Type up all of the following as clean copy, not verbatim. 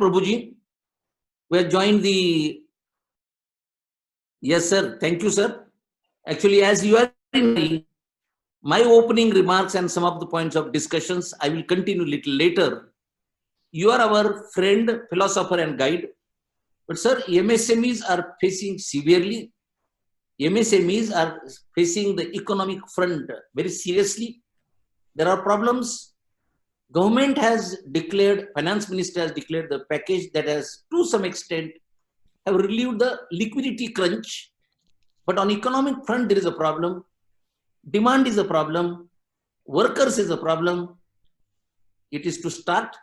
Prabhuji, who has joined the. Yes, sir. Thank you, sir. Actually, as you are in my opening remarks and some of the points of discussions, I will continue little later. You are our friend, philosopher, and guide. But, sir, MSMEs are facing severely. MSMEs are facing the economic front very seriously. There are problems. Government has declared, finance minister has declared the package that has, to some extent, have relieved the liquidity crunch. But on economic front, there is a problem. Demand is a problem. Workers is a problem. It is to start.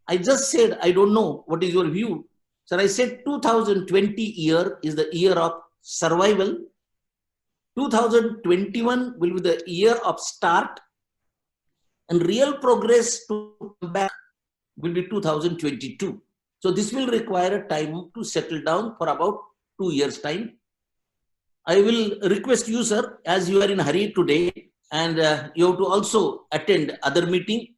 I just said, I don't know what is your view. Sir, I said 2020 year is the year of survival. 2021 will be the year of start. And real progress to come back will be 2022. So this will require a time to settle down for about 2 years' time. I will request you, sir, as you are in a hurry today and you have to also attend other meeting.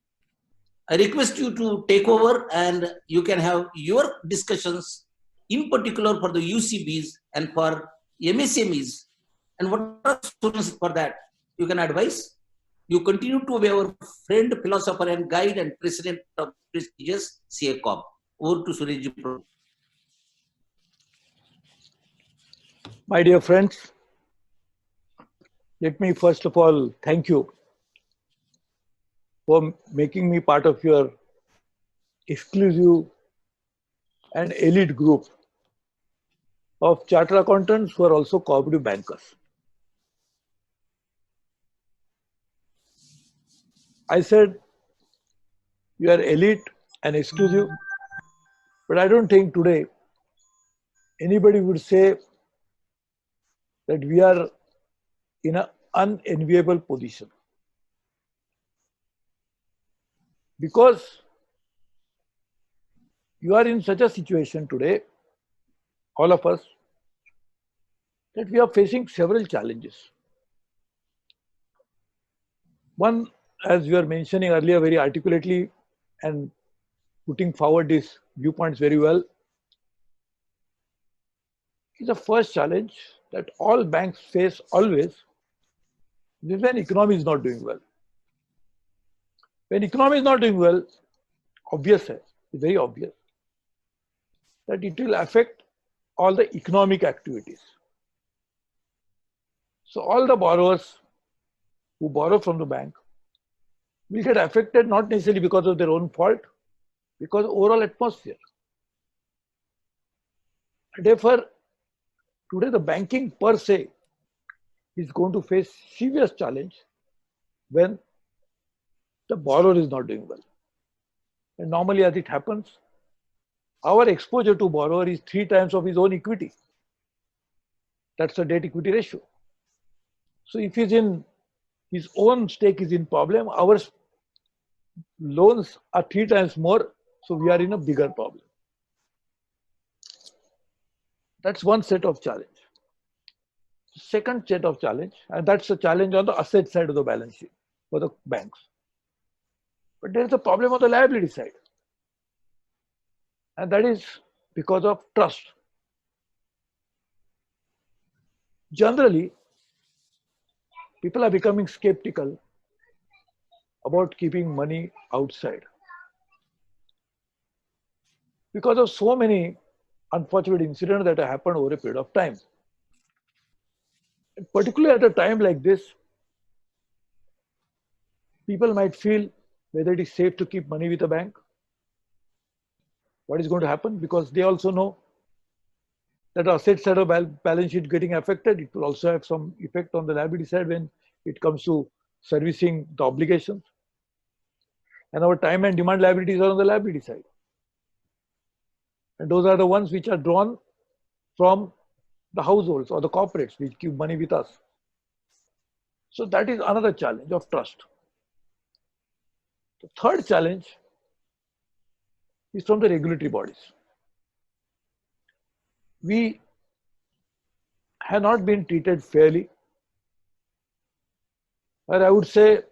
I request you to take over and you can have your discussions, in particular for the UCBs and for MSMEs. And what are solutions for that? You can advise. You continue to be our friend, philosopher, and guide and president of prestigious CACOB. Over to Suryaji. My dear friends, let me first of all thank you for making me part of your exclusive and elite group of chartered accountants who are also cooperative bankers. I said you are elite and exclusive, but I don't think today anybody would say that we are in an unenviable position. Because you are in such a situation today, all of us, that we are facing several challenges. One, as you were mentioning earlier very articulately and putting forward these viewpoints very well, is the first challenge that all banks face always is when economy is not doing well. When economy is not doing well, it's very obvious that it will affect all the economic activities. So all the borrowers who borrow from the bank will get affected not necessarily because of their own fault, because of overall atmosphere. And therefore, today the banking per se is going to face serious challenge when the borrower is not doing well. And normally as it happens, our exposure to borrower is 3 times of his own equity. That's the debt equity ratio. So if he's in his own stake is in problem, our loans are 3 times more, so we are in a bigger problem. That's one set of challenge. Second set of challenge, and that's the challenge on the asset side of the balance sheet for the banks. But there is a problem on the liability side. And that is because of trust. Generally, people are becoming skeptical about keeping money outside because of so many unfortunate incidents that have happened over a period of time. And particularly at a time like this, people might feel whether it is safe to keep money with a bank. What is going to happen? Because they also know that the asset side of balance sheet getting affected. It will also have some effect on the liability side when it comes to servicing the obligations. And our time and demand liabilities are on the liability side. And those are the ones which are drawn from the households or the corporates which keep money with us. So that is another challenge of trust. The third challenge is from the regulatory bodies. We have not been treated fairly, or I would say,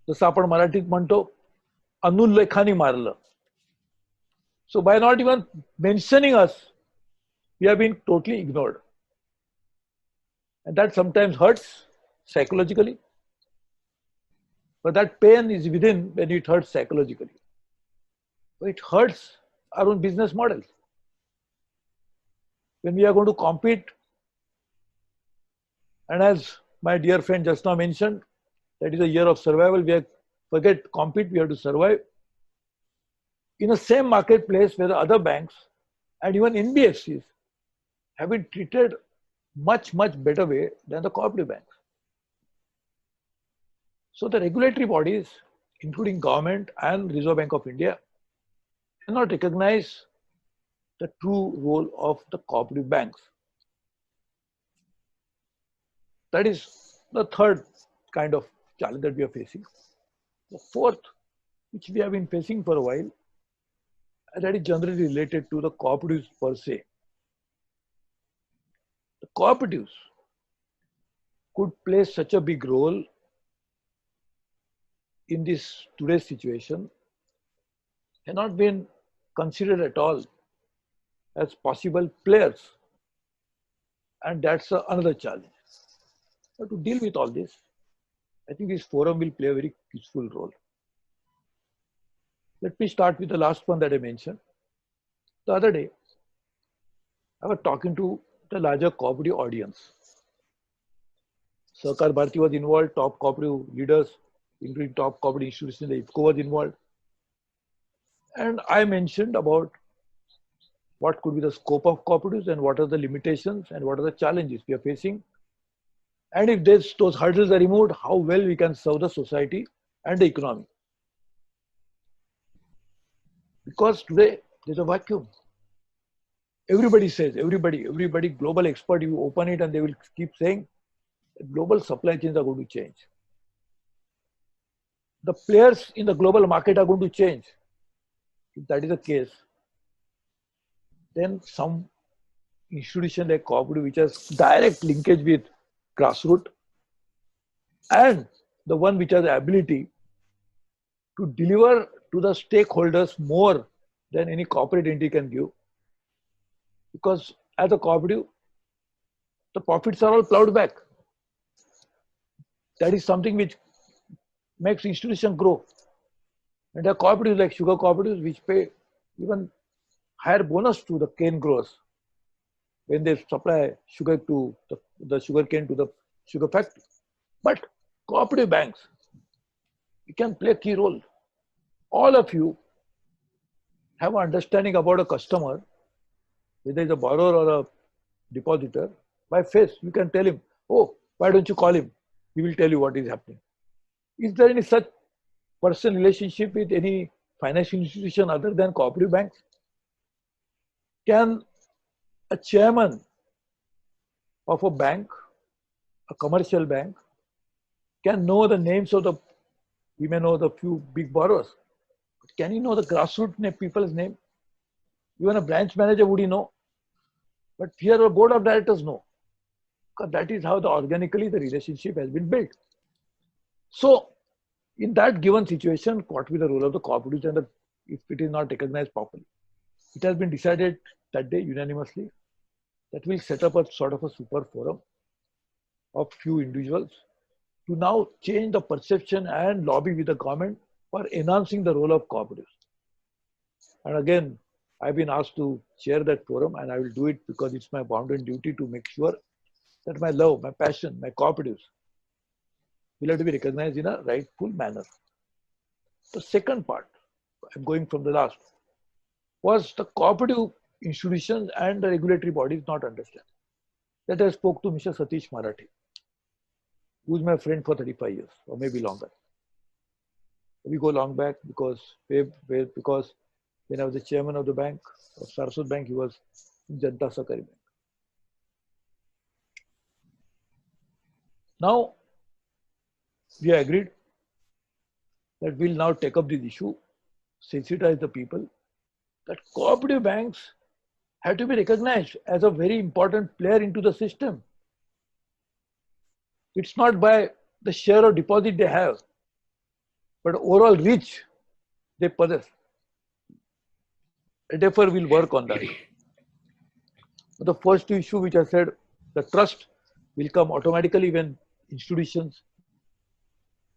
जसं आपण मराठीत म्हणतो अनुल्लेखानी मारलं. So by not even mentioning us, we have been totally ignored. And that sometimes hurts psychologically. But that pain is within when it hurts psychologically. So it hurts our own business models. When we are going to compete, and as my dear friend just now mentioned, that is a year of survival. We have forget compete, we have to survive. In the same marketplace where the other banks and even NBFCs have been treated much better way than the cooperative banks. So the regulatory bodies, including government and Reserve Bank of India, cannot recognize the true role of the cooperative banks. That is the third kind of challenge that we are facing. The fourth, which we have been facing for a while, and that is generally related to the cooperatives per se. The cooperatives could play such a big role in this today's situation, cannot been considered at all as possible players, and that's another challenge. But to deal with all this, I think this forum will play a very useful role. Let me start with the last one that I mentioned. The other day, I was talking to the larger cooperative audience. Sahakar Bharati was involved, top cooperative leaders, including top cooperative institutions, the IFFCO was involved. And I mentioned about what could be the scope of cooperatives and what are the limitations and what are the challenges we are facing. And if those hurdles are removed, how well we can serve the society and the economy. Because today there's a vacuum. Everybody says, everybody, global expert, you open it and they will keep saying that global supply chains are going to change. The players in the global market are going to change. If that is the case, then some institution like cooperative, which has direct linkage with grassroots, and the one which has the ability to deliver to the stakeholders more than any corporate entity can give. Because as a cooperative, the profits are all plowed back. That is something which makes institution grow. And there are cooperatives like sugar cooperatives which pay even higher bonus to the cane growers when they supply sugar to the sugar cane to the sugar factory. But cooperative banks, it can play a key role. All of you have an understanding about a customer, whether it's a borrower or a depositor. By face, you can tell him, oh, why don't you call him? He will tell you what is happening. Is there any such personal relationship with any financial institution other than cooperative banks? Can a chairman of a bank, a commercial bank, can know the names of we may know the few big borrowers, but can he know the grassroots people's name? Even a branch manager, would he know? But here a board of directors know. Because that is how organically the relationship has been built. So in that given situation, what will be the role of the cooperatives and if it is not recognized properly? It has been decided that day unanimously that we'll set up a sort of a super forum of few individuals to now change the perception and lobby with the government for enhancing the role of cooperatives. And again, I've been asked to chair that forum, and I will do it because it's my bounden duty to make sure that my love, my passion, my cooperatives will have to be recognized in a rightful manner. The second part, I'm going from the last, was the cooperative institutions and the regulatory bodies not understand. That I spoke to Mr. Satish Marathi, who is my friend for 35 years or maybe longer. We go long back because when I was the chairman of the bank, of Saraswat Bank, he was in Janata Sahkari Bank. Now, we agreed that we'll now take up this issue, sensitize the people, that cooperative banks have to be recognized as a very important player into the system. It's not by the share of deposit they have, but overall reach they possess. And therefore, we'll work on that. The first issue which I said, the trust will come automatically when institutions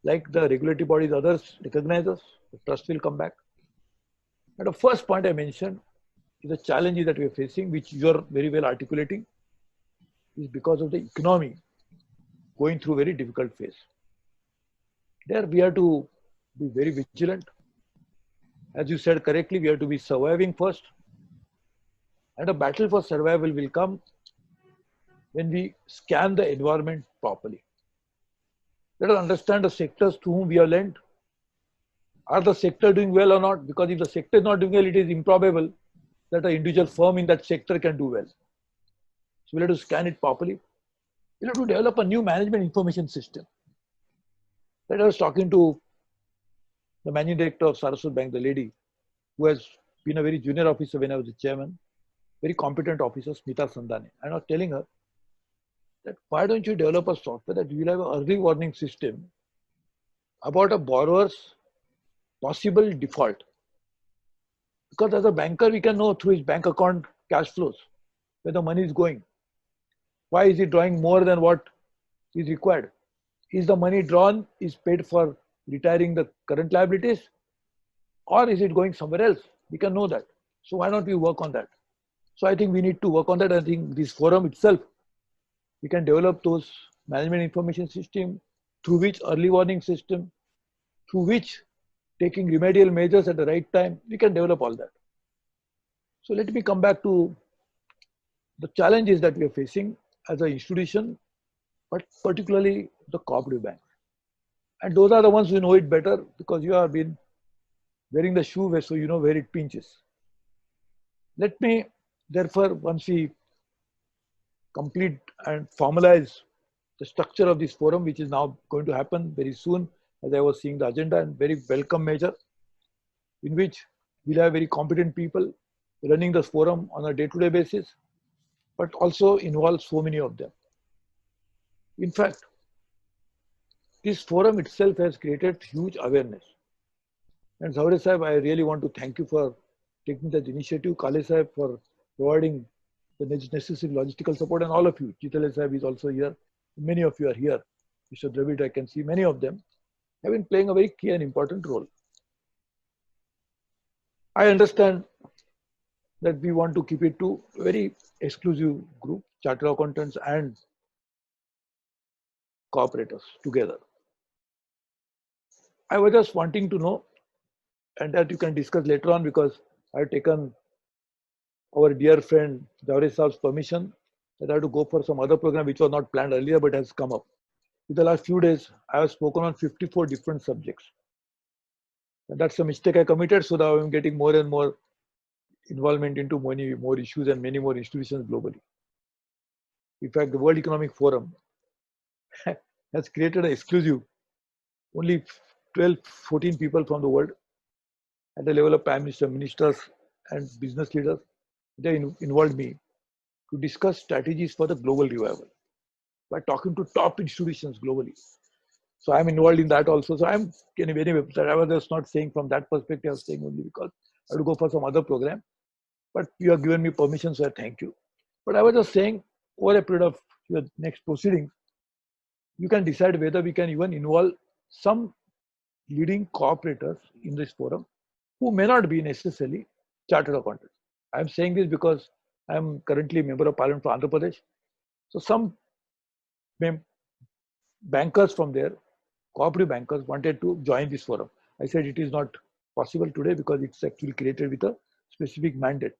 like the regulatory bodies, others recognize us, the trust will come back. And the first point I mentioned is the challenges that we are facing, which you are very well articulating, is because of the economy going through a very difficult phase. There we have to be very vigilant. As you said correctly, we have to be surviving first. And a battle for survival will come when we scan the environment properly. Let us understand the sectors to whom we are lent. Are the sector doing well or not? Because if the sector is not doing well, it is improbable that an individual firm in that sector can do well. So we have to scan it properly. We have to develop a new management information system. That I was talking to the managing director of Saraswat Bank, the lady who has been a very junior officer when I was the chairman, very competent officer, Smita Sandane. And I was telling her that why don't you develop a software that will have an early warning system about a borrower's possible default. Because as a banker, we can know through his bank account cash flows where the money is going. Why is he drawing more than what is required? Is the money drawn is paid for retiring the current liabilities, or is it going somewhere else? We can know that. So why not we work on that? So I think we need to work on that. I think this forum itself, we can develop those management information system through which early warning system, through which taking remedial measures at the right time, we can develop all that. So let me come back to the challenges that we are facing as an institution, but particularly the cooperative banks. And those are the ones who know it better because you have been wearing the shoe, so you know where it pinches. Let me, therefore, once we complete and formalize the structure of this forum, which is now going to happen very soon, as I was seeing the agenda, and very welcome measure, in which we'll have very competent people running this forum on a day-to-day basis, but also involves so many of them. In fact, this forum itself has created huge awareness. And Zavare Sahib, I really want to thank you for taking that initiative, Kale Sahib for providing the necessary logistical support, and all of you. Chitale Sahib is also here. Many of you are here. Mr. Dravid, I can see many of them have been playing a very key and important role. I understand that we want to keep it to a very exclusive group, chartered accountants and cooperators together. I was just wanting to know, and that you can discuss later on, because I've taken our dear friend Zavare Saab's permission that I have to go for some other program which was not planned earlier but has come up. In the last few days, I have spoken on 54 different subjects. And that's a mistake I committed, so that I'm getting more and more involvement into many more issues and many more institutions globally. In fact, the World Economic Forum has created an exclusive, only 12, 14 people from the world at the level of prime minister, ministers, and business leaders. They involved me to discuss strategies for the global revival by talking to top institutions globally. So I'm involved in that also. So I'm anyway, I was just not saying from that perspective, I was saying only because I have to go for some other program. But you have given me permission, so I thank you. But I was just saying, over a period of your next proceedings, you can decide whether we can even involve some leading cooperators in this forum who may not be necessarily chartered accountants. I'm saying this because I'm currently a member of Parliament for Andhra Pradesh. So some bankers from there, cooperative bankers, wanted to join this forum. I said it is not possible today because it's actually created with a specific mandate.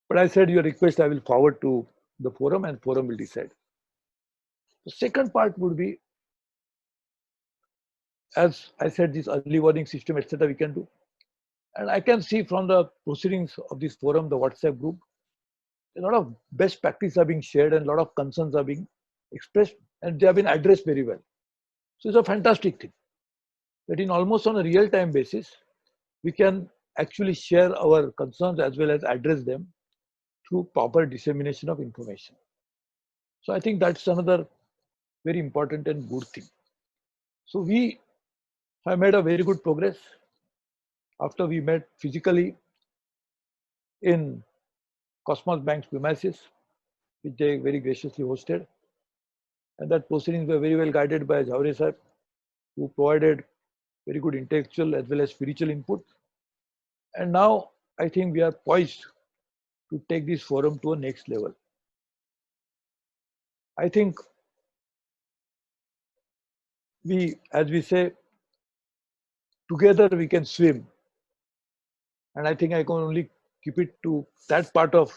But I said your request I will forward to the forum and forum will decide. The second part would be, as I said, this early warning system, etc. we can do. And I can see from the proceedings of this forum, the WhatsApp group, a lot of best practice are being shared and a lot of concerns are being expressed and they have been addressed very well. So it's a fantastic thing that in almost on a real-time basis, we can actually share our concerns as well as address them through proper dissemination of information. So I think that's another very important and good thing. So we have made a very good progress. after we met physically in Cosmos Bank's premises, which they very graciously hosted. And that proceedings were very well guided by Jhavre sir, who provided very good intellectual as well as spiritual input. And now I think we are poised to take this forum to a next level. I think we, as we say, together we can swim. And I think I can only keep it to that part of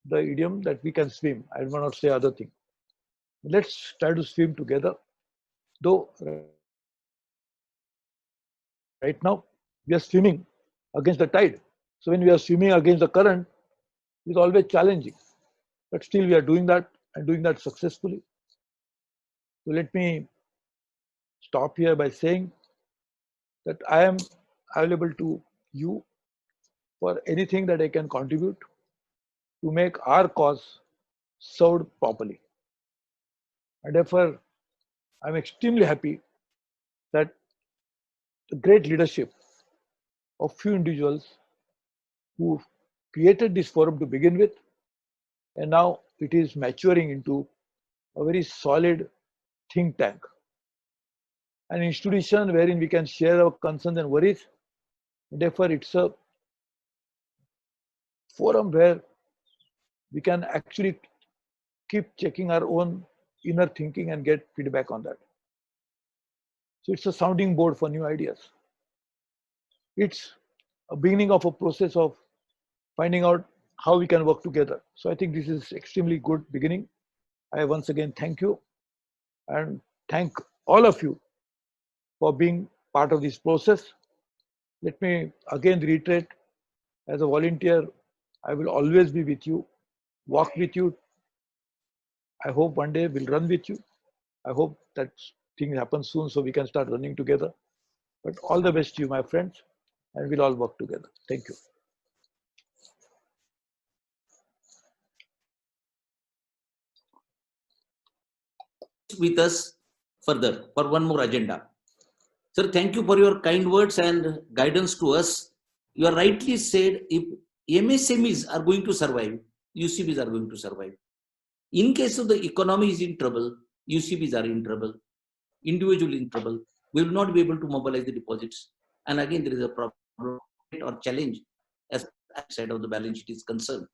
the idiom that we can swim. I will not say other thing. Let's try to swim together. Though right now we are swimming against the tide. So when we are swimming against the current, it's always challenging. But still we are doing that and doing that successfully. So let me stop here by saying that I am available to you for anything that I can contribute to make our cause served properly. And therefore, I'm extremely happy that the great leadership of few individuals who created this forum to begin with, and now it is maturing into a very solid think tank, an institution wherein we can share our concerns and worries. Therefore, it's a forum where we can actually keep checking our own inner thinking and get feedback on that. So it's a sounding board for new ideas. It's a beginning of a process of finding out how we can work together. So I think this is extremely good beginning. I once again thank you and thank all of you for being part of this process. Let me again reiterate, as a volunteer, I will always be with you, walk with you. I hope one day we'll run with you. I hope that thing happens soon so we can start running together. But all the best to you, my friends, and we'll all work together. Thank you. With us further for one more agenda. Sir, thank you for your kind words and guidance to us. You are rightly said, if MSMEs are going to survive, UCBs are going to survive. In case of the economy is in trouble, UCBs are in trouble, individual in trouble, we will not be able to mobilize the deposits. And again, there is a problem or challenge as side of the balance sheet is concerned.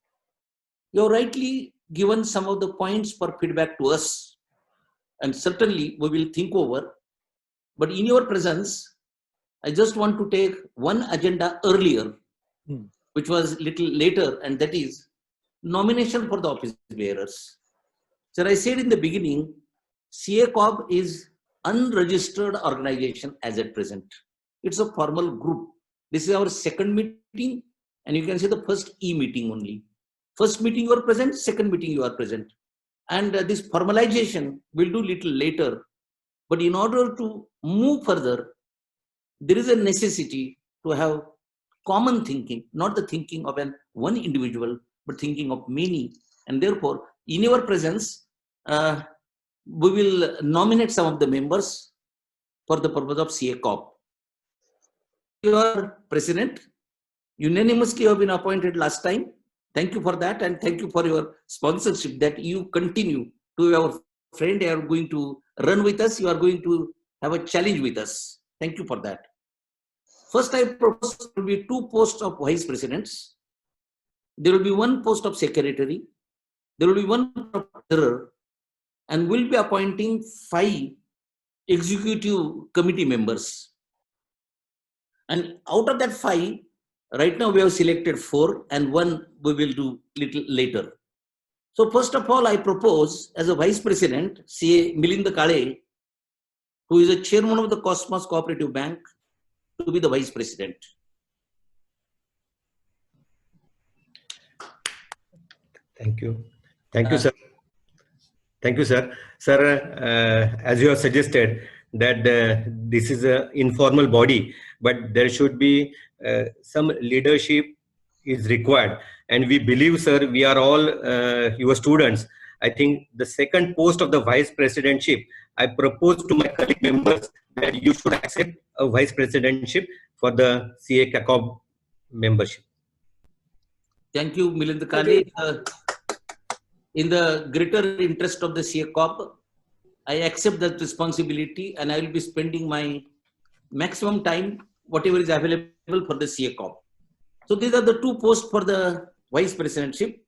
You have rightly given some of the points for feedback to us, and certainly we will think over. But in your presence, I just want to take one agenda earlier, which was little later, and that is nomination for the office bearers. Sir, I said in the beginning, CACOB is unregistered organization as at present. It's a formal group. This is our second meeting, and you can say the first e-meeting only. First meeting you are present, second meeting you are present. And this formalization we'll do little later. But in order to move further, there is a necessity to have common thinking, not the thinking of one individual, but thinking of many. And therefore, in your presence, we will nominate some of the members for the purpose of CACOB. Your president, unanimously have been appointed last time. Thank you for that, and thank you for your sponsorship that you continue to our friend. You are going to run with us. You are going to have a challenge with us. Thank you for that. First, I propose there will be 2 posts of vice presidents. There will be 1 post of secretary. There will be 1 treasurer, and we'll be appointing 5 executive committee members. And out of that 5, right now we have selected 4, and 1 we will do little later. So first of all, I propose as a vice president, CA Milind Kale, who is a chairman of the Cosmos Cooperative Bank, to be the vice president. Thank you. Thank you, sir. Thank you, sir. Sir, as you have suggested that this is an informal body, but there should be some leadership is required. And we believe, sir, we are all your students. I think the second post of the vice presidentship, I propose to my colleague members that you should accept a vice presidentship for the CA CACOB membership. Thank you, Milind Kale. In the greater interest of the CACOB, I accept that responsibility and I will be spending my maximum time, whatever is available for the CACOB. So these are the two posts for the vice presidentship.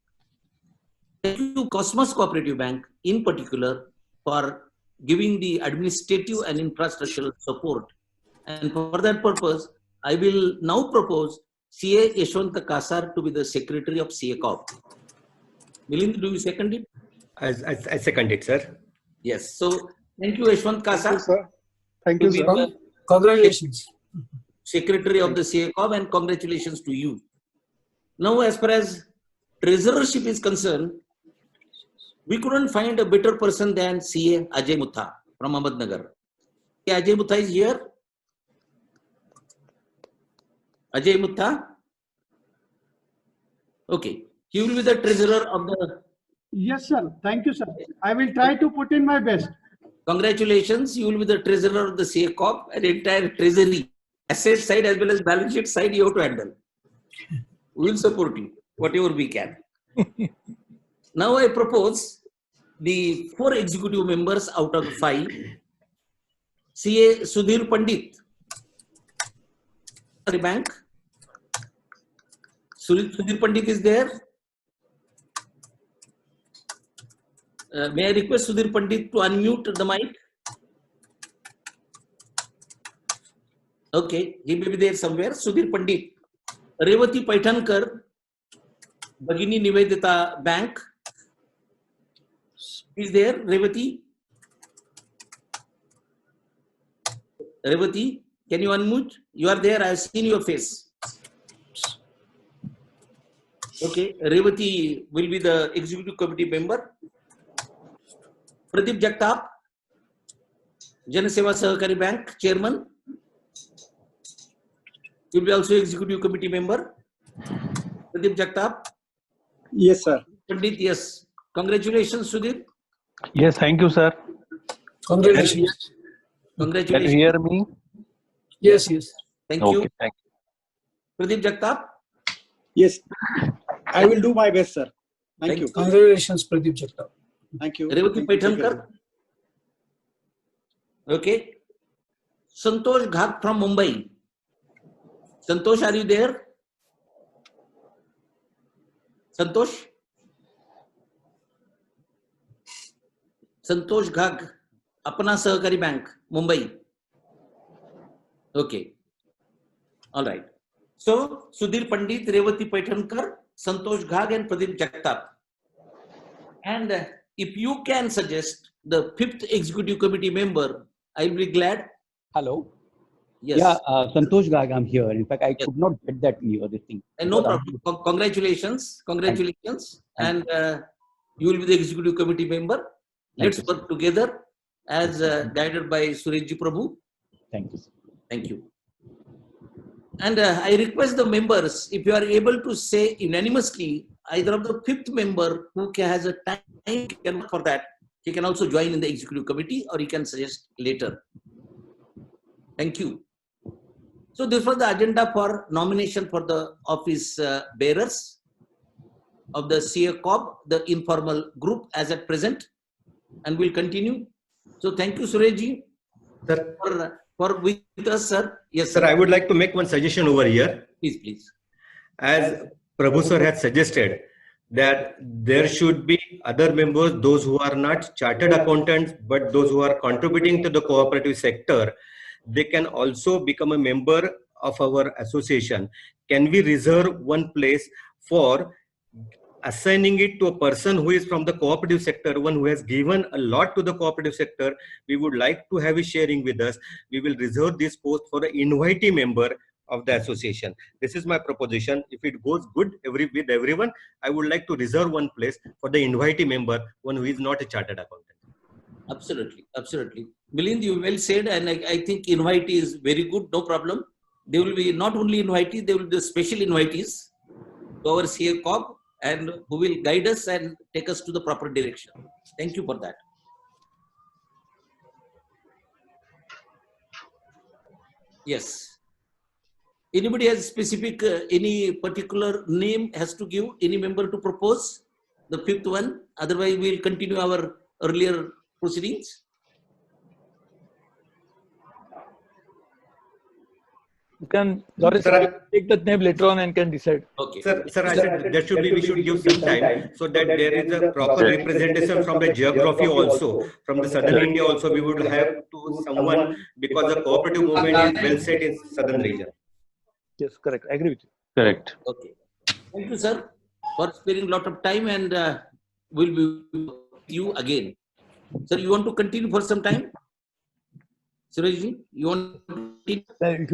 Thank you, Cosmos Cooperative Bank, in particular, for giving the administrative and infrastructural support. And for that purpose, I will now propose CA Yashwant Kasar to be the secretary of CACOB. Milind, do you second it? I second it, sir. Yes. So thank you, Yashwant Kasar. Thank you, sir. To be the Congratulations. secretary of the CACOB, and congratulations to you. Now, as far as treasurership is concerned, we couldn't find a better person than CA Ajay Mutha from Ahmednagar. Ajay Mutha is here. Ajay Mutha. Okay. He will be the treasurer of the. Yes, sir. Thank you, sir. I will try to put in my best. Congratulations. You will be the treasurer of the CACOB and entire treasury. Asset side as well as balance sheet side you have to handle. We will support you, whatever we can. Now I propose the 4 executive members out of 5. CA Sudhir Pandit, Bank. Sudhir Pandit is there. May I request Sudhir Pandit to unmute the mic? Okay, he may be there somewhere. Sudhir Pandit. Revati Paithankar, Bhagini Nivedita Bank. Is there, Revati? Revati, can you unmute? You are there, I have seen your face. Okay, Revati will be the executive committee member. Pradeep Jagtap, Janaseva Sahakari Bank chairman. You will be also executive committee member. Pradeep Jagtap. Yes, sir. Pandit, yes. Congratulations, Sudhir. Yes, thank you, sir. Congratulations. Can you Congratulations. hear me? Yes, yes. Thank Okay, you. thank you. Pradeep Jagtap. Yes, I will do my best, sir. Thank you. Congratulations, Pradeep Jagtap. Thank you. Revati Paithankar. Okay. Santosh Ghak from Mumbai. Santosh, are you there? Santosh? Santosh Ghag, Apna Sahakari Bank, Mumbai. Okay. All right. So, Sudhir Pandit, Revati Paithankar, Santosh Ghag and Pradeep Jagtap. And if you can suggest the 5th executive committee member, I will be glad. Hello. Yes. Yeah, Santosh Garg, I'm here. In fact, I Yes. could not get that this thing. And no problem. Congratulations. Congratulations. Thank And you will be the executive committee member. Let's Thank you. work together as guided by Surejji Prabhu. Thank you. Sir. Thank you. And I request the members, if you are able to say unanimously, either of the 5th member who has a time for that, he can also join in the executive committee or he can suggest later. Thank you. So this was the agenda for nomination for the office bearers of the CACOB, the informal group as at present, and we'll continue. So thank you, Surejji, Sir, for with us, sir. Yes, sir, I would like to make one suggestion over here. Please, please. As Prabhu sir has suggested, that there should be other members, those who are not chartered accountants, but those who are contributing to the cooperative sector, they can also become a member of our association. Can we reserve one place for assigning it to a person who is from the cooperative sector, one who has given a lot to the cooperative sector? We would like to have his sharing with us. We will reserve this post for the invitee member of the association. This is my proposition. If it goes good with everyone, I would like to reserve one place for the invitee member, one who is not a chartered accountant. Absolutely, absolutely. Milind, you well said, and I think invitee is very good, no problem. They will be not only invitee, they will be special invitees to our CACOB, and who will guide us and take us to the proper direction. Thank you for that. Yes. Anybody has specific, any particular name has to give, any member to propose the fifth one? Otherwise, we will continue our earlier proceedings. You can, Doris, Sir, I will take that name later on and can decide. Okay. Sir, I said there should be, we should give some time so that there is a proper representation from the geography also, from the southern India also. We would have to someone, because the cooperative movement is well set in southern region. Yes, correct. I agree with you. Correct. Okay. Thank you, sir, for sparing a lot of time, and we'll be with you again. Sir, you want to continue for some time? Surajji, you want to continue? If